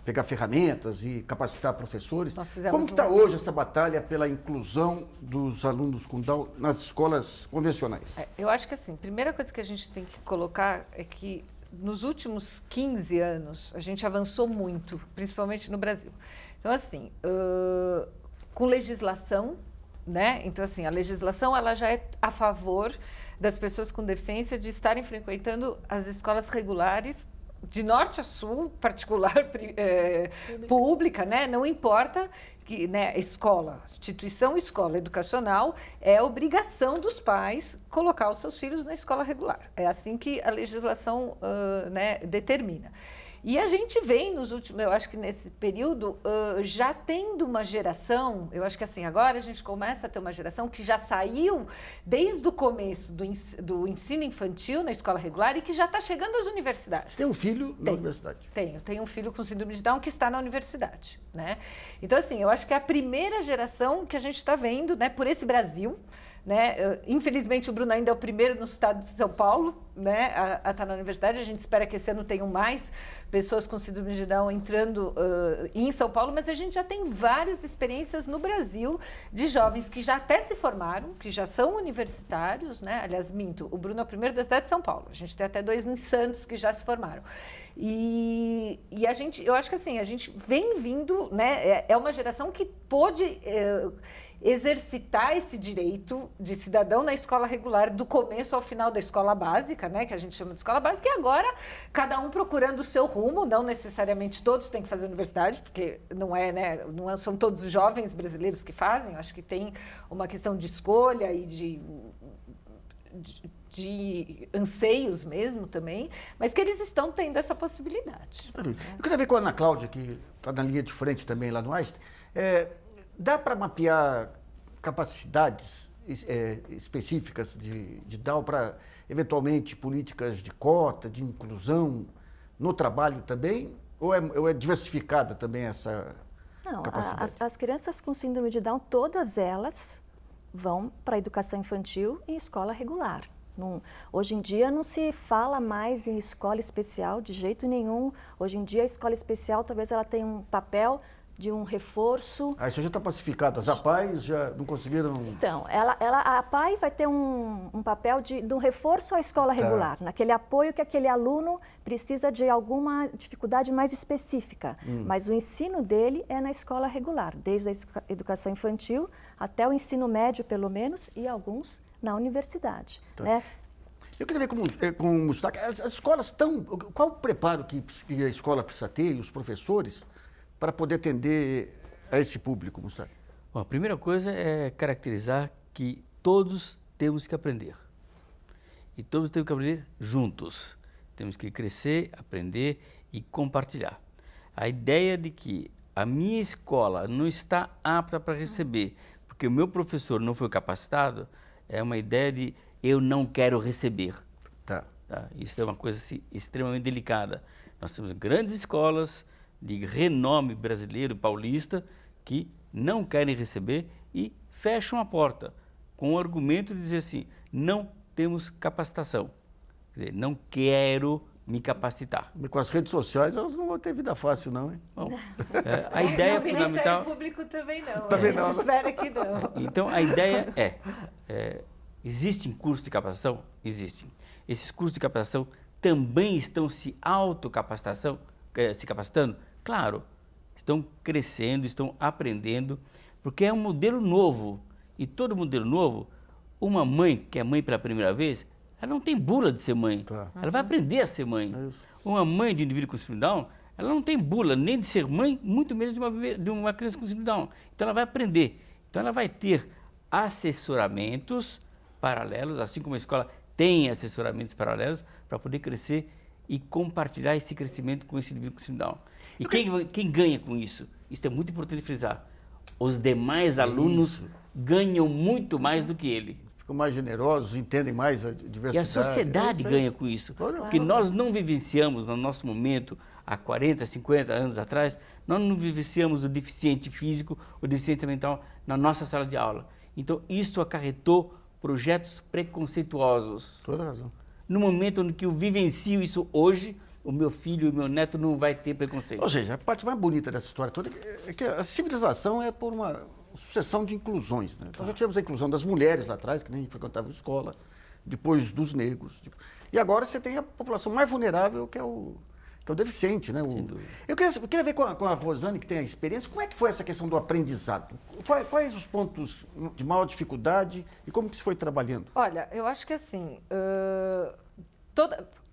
pegar ferramentas e capacitar professores. Como que está hoje essa batalha pela inclusão dos alunos com Down nas escolas convencionais? Eu acho que assim, a primeira coisa que a gente tem que colocar é que nos últimos 15 anos a gente avançou muito, principalmente no Brasil. Então, assim, com legislação, né? Então, assim, a legislação ela já é a favor das pessoas com deficiência de estarem frequentando as escolas regulares de norte a sul, particular, pública, né? Não importa que, né, escola, instituição escola educacional, é obrigação dos pais colocar os seus filhos na escola regular. É assim que a legislação né, determina. E a gente vem nos últimos, eu acho que nesse período, já tendo uma geração, eu acho que assim, agora a gente começa a ter uma geração que já saiu desde o começo do ensino infantil na escola regular e que já está chegando às universidades. Você tem um filho na universidade? Tenho um filho com síndrome de Down que está na universidade, né? Então, assim, eu acho que é a primeira geração que a gente está vendo, né, por esse Brasil, né? Infelizmente, o Bruno ainda é o primeiro no estado de São Paulo, né, a estar na universidade. A gente espera que esse ano tenham mais pessoas com síndrome de Down entrando em São Paulo, mas a gente já tem várias experiências no Brasil de jovens que já até se formaram, que já são universitários, né? Aliás, minto, o Bruno é o primeiro da cidade de São Paulo. A gente tem até 2 em Santos que já se formaram. E eu acho que assim, a gente vem vindo, né? É uma geração que pôde exercitar esse direito de cidadão na escola regular do começo ao final da escola básica, né, que a gente chama de escola básica, e agora cada um procurando o seu rumo, não necessariamente todos têm que fazer universidade, porque não são todos os jovens brasileiros que fazem. Eu acho que tem uma questão de escolha e de anseios mesmo também, mas que eles estão tendo essa possibilidade. Eu queria ver com a Ana Cláudia, que está na linha de frente também lá no Einstein. Dá para mapear capacidades específicas de Down para, eventualmente, políticas de cota, de inclusão no trabalho também? Ou é diversificada também essa capacidade? As crianças com síndrome de Down, todas elas vão para a educação infantil e escola regular. Hoje em dia não se fala mais em escola especial de jeito nenhum. Hoje em dia a escola especial talvez ela tenha um papel de um reforço. Isso já está pacificado. As APAES já não conseguiram... Então, a APAE vai ter um papel de um reforço à escola regular, naquele apoio que aquele aluno precisa de alguma dificuldade mais específica. Mas o ensino dele é na escola regular, desde a educação infantil até o ensino médio, pelo menos, e alguns na universidade. Né? Eu queria ver com o Mustaque, as escolas estão... Qual o preparo que a escola precisa ter, e os professores, para poder atender a esse público, Mustaque? Bom, a primeira coisa é caracterizar que todos temos que aprender. E todos temos que aprender juntos. Temos que crescer, aprender e compartilhar. A ideia de que a minha escola não está apta para receber, porque o meu professor não foi capacitado, é uma ideia de eu não quero receber. Isso é uma coisa assim, extremamente delicada. Nós temos grandes escolas de renome brasileiro, paulista, que não querem receber e fecham a porta com o argumento de dizer assim, não temos capacitação. Quer dizer, não quero me capacitar. E com as redes sociais, elas não vão ter vida fácil, não, hein? Bom, a ideia fundamental... O público também não. Também a gente espera que não. Então, a ideia existem cursos de capacitação? Existem. Esses cursos de capacitação também estão se capacitando? Claro, estão crescendo, estão aprendendo, porque é um modelo novo. E todo modelo novo, uma mãe que é mãe pela primeira vez, ela não tem bula de ser mãe. Ela vai aprender a ser mãe. Uma mãe de indivíduo com síndrome de Down, ela não tem bula nem de ser mãe, muito menos de uma criança com síndrome de Down. Então ela vai aprender. Então ela vai ter assessoramentos paralelos, assim como a escola tem assessoramentos paralelos, para poder crescer e compartilhar esse crescimento com esse indivíduo com síndrome de Down. E quem ganha com isso? Isso é muito importante frisar. Os demais alunos ganham muito mais do que ele. Ficam mais generosos, entendem mais a diversidade. E a sociedade ganha com isso. Porque nós não vivenciamos, no nosso momento, há 40, 50 anos atrás, nós não vivenciamos o deficiente físico, o deficiente mental na nossa sala de aula. Então, isso acarretou projetos preconceituosos. Toda razão. No momento em que eu vivencio isso hoje, o meu filho e o meu neto não vai ter preconceito. Ou seja, a parte mais bonita dessa história toda é que a civilização é por uma sucessão de inclusões. Né? Então já tivemos a inclusão das mulheres lá atrás, que nem frequentavam escola, depois dos negros. E agora você tem a população mais vulnerável, que é o deficiente. Né? Eu queria ver com a Rosane, que tem a experiência, como é que foi essa questão do aprendizado? Quais os pontos de maior dificuldade e como que se foi trabalhando? Olha, eu acho que assim,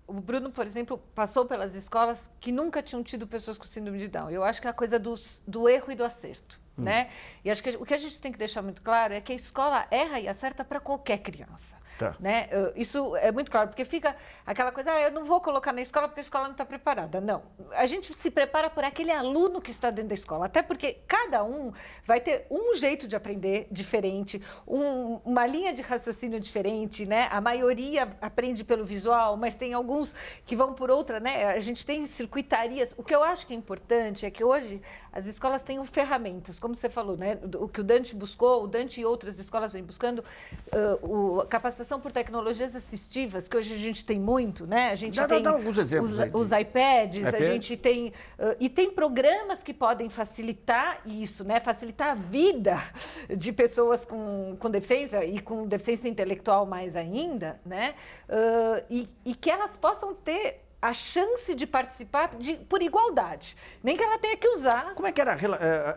o Bruno, por exemplo, passou pelas escolas que nunca tinham tido pessoas com síndrome de Down. Eu acho que é a coisa do erro e do acerto. Né? E acho que o que a gente tem que deixar muito claro é que a escola erra e acerta para qualquer criança. Né? Isso é muito claro, porque fica aquela coisa, eu não vou colocar na escola porque a escola não está preparada. Não, a gente se prepara por aquele aluno que está dentro da escola, até porque cada um vai ter um jeito de aprender diferente, uma linha de raciocínio diferente, né? A maioria aprende pelo visual, mas tem alguns que vão por outra, né? A gente tem circuitarias. O que eu acho que é importante é que hoje as escolas tenham ferramentas, como você falou, né, o que o Dante buscou, o Dante e outras escolas vêm buscando, a capacitação por tecnologias assistivas, que hoje a gente tem muito, né? A gente tem dá alguns exemplos os iPads, a gente tem... e tem programas que podem facilitar isso, né? Facilitar a vida de pessoas com deficiência e com deficiência intelectual mais ainda, né? E que elas possam ter a chance de participar por igualdade, nem que ela tenha que usar. Como é que era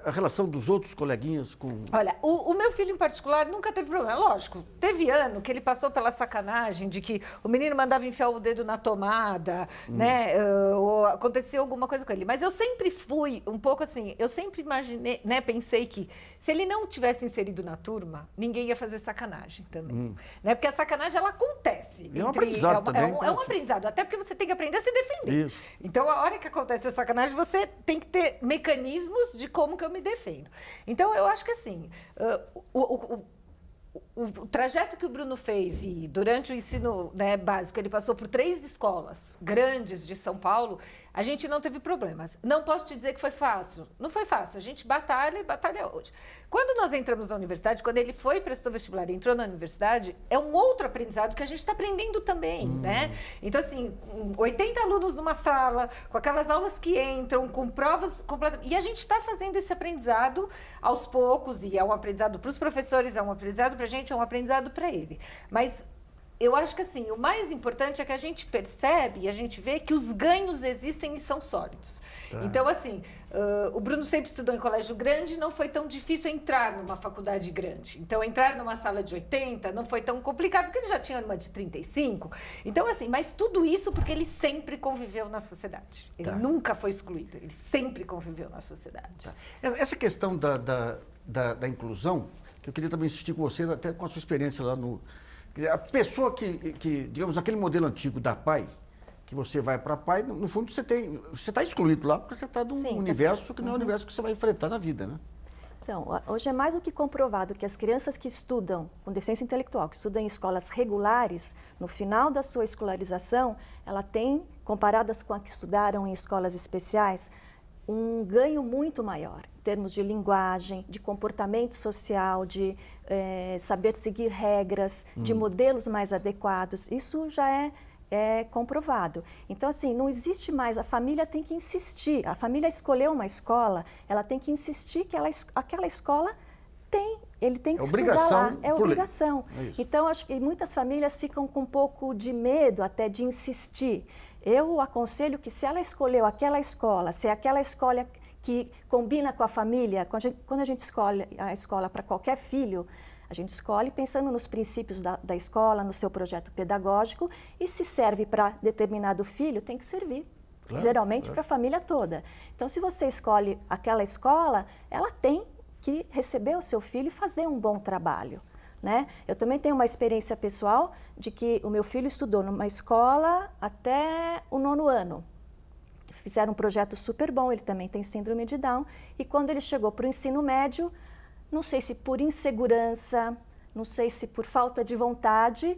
a relação dos outros coleguinhas com... Olha, o meu filho em particular nunca teve problema, lógico. Teve ano que ele passou pela sacanagem de que o menino mandava enfiar o dedo na tomada, né? Ou aconteceu alguma coisa com ele. Mas eu sempre fui um pouco assim, eu sempre imaginei, né? Pensei que se ele não tivesse inserido na turma, ninguém ia fazer sacanagem também. Né? Porque a sacanagem, ela acontece. É um aprendizado também. É um aprendizado, até porque você tem que aprender a se defender. Isso. Então, a hora que acontece a sacanagem, você tem que ter mecanismos de como que eu me defendo. Então, eu acho que assim, o trajeto que o Bruno fez e durante o ensino, né, básico, ele passou por 3 escolas grandes de São Paulo, a gente não teve problemas. Não posso te dizer que foi fácil. Não foi fácil. A gente batalha e batalha hoje. Quando nós entramos na universidade, quando ele foi, prestou vestibular e entrou na universidade, é um outro aprendizado que a gente está aprendendo também, né? Então, assim, 80 alunos numa sala, com aquelas aulas que entram, com provas completamente... E a gente está fazendo esse aprendizado aos poucos, e é um aprendizado para os professores, é um aprendizado para a gente, é um aprendizado para ele. Mas eu acho que assim, o mais importante é que a gente percebe e a gente vê que os ganhos existem e são sólidos. Tá. Então, assim, o Bruno sempre estudou em colégio grande, não foi tão difícil entrar numa faculdade grande. Então, entrar numa sala de 80 não foi tão complicado, porque ele já tinha uma de 35. Então, assim, mas tudo isso porque ele sempre conviveu na sociedade. Ele nunca foi excluído, ele sempre conviveu na sociedade. Tá. Essa questão da inclusão, que eu queria também insistir com vocês, até com a sua experiência lá no... Quer dizer, a pessoa que, digamos, naquele modelo antigo da PAI, que você vai para a PAI, no fundo você está excluído lá, porque você está num universo que não é o universo que você vai enfrentar na vida, né? Então, hoje é mais do que comprovado que as crianças que estudam com deficiência intelectual, que estudam em escolas regulares, no final da sua escolarização, ela tem, comparadas com as que estudaram em escolas especiais, um ganho muito maior, em termos de linguagem, de comportamento social, de saber seguir regras, de modelos mais adequados. Isso já é comprovado. Então, assim, não existe mais, a família tem que insistir, a família escolheu uma escola, ela tem que insistir que aquela escola ele tem que estudar lá, é obrigação. Então, acho que muitas famílias ficam com um pouco de medo até de insistir. Eu aconselho que se ela escolheu aquela escola, se é aquela escola que combina com a família, quando a gente escolhe a escola para qualquer filho, a gente escolhe pensando nos princípios da escola, no seu projeto pedagógico, e se serve para determinado filho, tem que servir, geralmente para a família toda. Então, se você escolhe aquela escola, ela tem que receber o seu filho e fazer um bom trabalho. Né? Eu também tenho uma experiência pessoal de que o meu filho estudou numa escola até o 9º ano. Fizeram um projeto super bom, ele também tem síndrome de Down, e quando ele chegou para o ensino médio, não sei se por insegurança, não sei se por falta de vontade,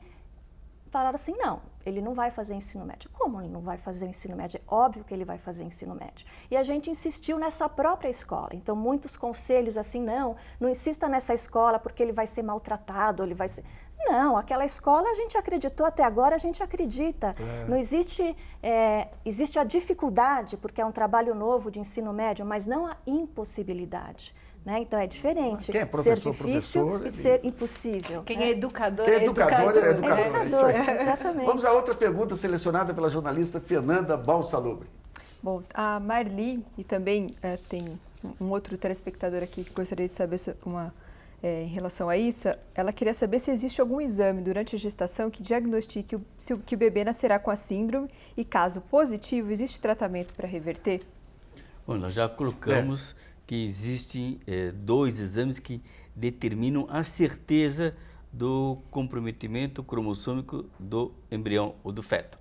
falaram assim, não, ele não vai fazer ensino médio. Como ele não vai fazer ensino médio? É óbvio que ele vai fazer ensino médio. E a gente insistiu nessa própria escola. Então, muitos conselhos assim, não insista nessa escola porque ele vai ser maltratado, ele vai ser... Não, aquela escola a gente acreditou até agora, a gente acredita. Não existe, existe a dificuldade, porque é um trabalho novo de ensino médio, mas não a impossibilidade. Né? Então é diferente ser difícil e ser impossível. Quem é educador é educador. É educador, exatamente. Vamos a outra pergunta selecionada pela jornalista Fernanda Balsalubre. Bom, a Marli, e também tem um outro telespectador aqui que gostaria de saber em relação a isso, ela queria saber se existe algum exame durante a gestação que diagnostique que o bebê nascerá com a síndrome e, caso positivo, existe tratamento para reverter? Bom, nós já colocamos que existem 2 exames que determinam a certeza do comprometimento cromossômico do embrião ou do feto.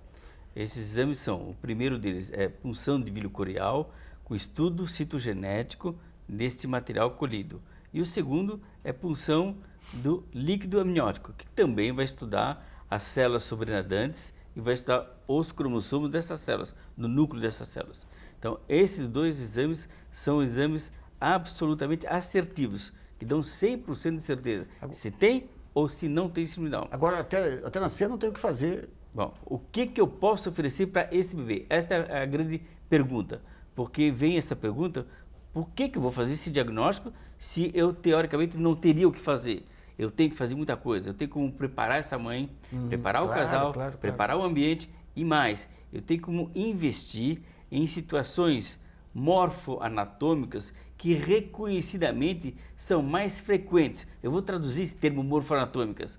Esses exames são, o primeiro deles é punção de vílio coreal com estudo citogenético deste material colhido. E o segundo é punção do líquido amniótico, que também vai estudar as células sobrenadantes e vai estudar os cromossomos dessas células, no núcleo dessas células. Então, esses 2 exames são exames absolutamente assertivos, que dão 100% de certeza se tem ou se não tem síndrome de Down. Agora, até nascer, não tem o que fazer. Bom, o que eu posso oferecer para esse bebê? Esta é a grande pergunta. Porque vem essa pergunta, por que eu vou fazer esse diagnóstico se eu, teoricamente, não teria o que fazer? Eu tenho que fazer muita coisa. Eu tenho como preparar essa mãe, preparar o casal, preparar o ambiente e mais. Eu tenho como investir em situações morfoanatômicas que reconhecidamente são mais frequentes. Eu vou traduzir esse termo morfoanatômicas.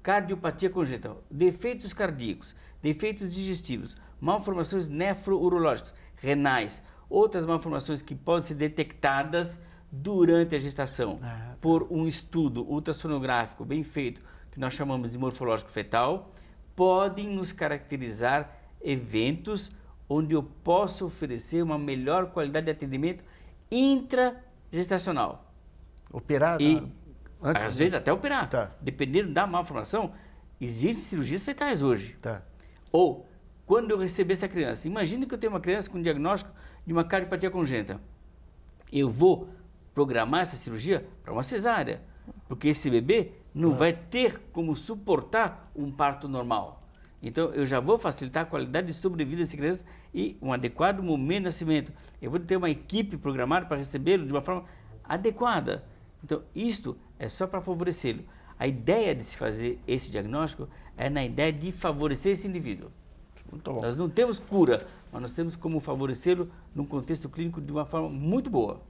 Cardiopatia congênita, defeitos cardíacos, defeitos digestivos, malformações nefrourológicas, renais, outras malformações que podem ser detectadas durante a gestação por um estudo ultrassonográfico bem feito, que nós chamamos de morfológico fetal, podem nos caracterizar eventos onde eu posso oferecer uma melhor qualidade de atendimento intragestacional. Operar? Às vezes até operar. Dependendo da malformação, existem cirurgias fetais hoje. Ou, quando eu receber essa criança, imagine que eu tenho uma criança com diagnóstico de uma cardiopatia congênita. Eu vou programar essa cirurgia para uma cesárea, porque esse bebê não vai ter como suportar um parto normal. Então, eu já vou facilitar a qualidade de sobrevida dessa criança e um adequado momento de nascimento. Eu vou ter uma equipe programada para recebê-lo de uma forma adequada. Então, isto é só para favorecê-lo. A ideia de se fazer esse diagnóstico é na ideia de favorecer esse indivíduo. Muito bom. Nós não temos cura, mas nós temos como favorecê-lo num contexto clínico de uma forma muito boa.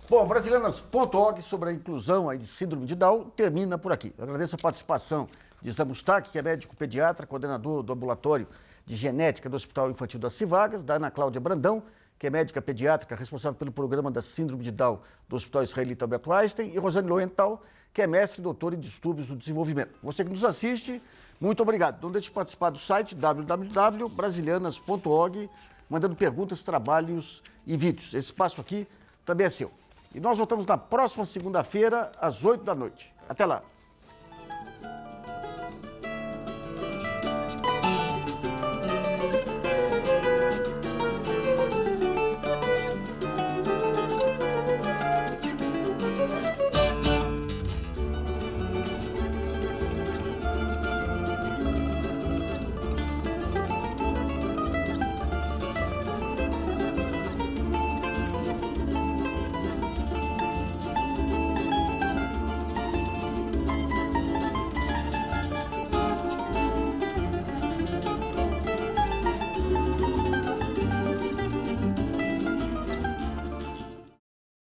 Bom, Brasilianas.org sobre a inclusão de síndrome de Down termina por aqui. Eu agradeço a participação de Zé Mustak, que é médico pediatra, coordenador do ambulatório de genética do Hospital Infantil da Civagas, da Ana Cláudia Brandão, que é médica pediátrica responsável pelo programa da síndrome de Down do Hospital Israelita Albert Einstein, e Rosane Lowenthal, que é mestre e doutora em distúrbios do desenvolvimento. Você que nos assiste, muito obrigado. Não deixe de participar do site www.brasilianas.org, mandando perguntas, trabalhos e vídeos. Esse espaço aqui também é seu. E nós voltamos na próxima segunda-feira, às 8 da noite. Até lá.